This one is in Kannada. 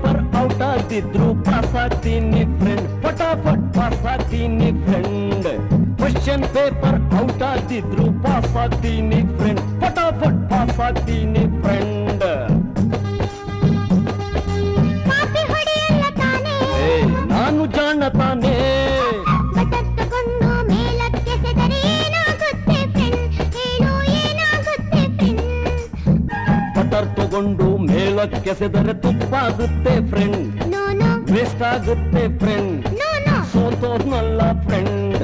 ಪೇಪರ್ ಔಟ್ ಆಗ್ತಿದ್ರು ಪಾಸ್ ಆಗ್ತೀನಿ ಫ್ರೆಂಡ್, ಫಟಾಫಟ್ ಪಾಸ್ ಆಗ್ತೀನಿ ಫ್ರೆಂಡ್. ಕ್ವಶನ್ ಪೇಪರ್ ಔಟ್ ಆಗ್ತಿದ್ರು ಪಾಸ್ ಆಗ್ತೀನಿ ಫ್ರೆಂಡ್, ಫಟಾಫಟ್ ಪಾಸ್ ಆಗ್ತೀನಿ ಫ್ರೆಂಡ್. ನಾನು ಜಾಣ ತಾನೇ, ಬಟರ್ ತಗೊಂಡು ಮೇಲಕ್ಕೆಸೆದರೆ ತುಪ್ಪಾಗುತ್ತೆ ಫ್ರೆಂಡ್, ವೇಸ್ಟ್ ಆಗುತ್ತೆ ಫ್ರೆಂಡ್, ಸೋತೋದ್ನಲ್ಲ ಫ್ರೆಂಡ್.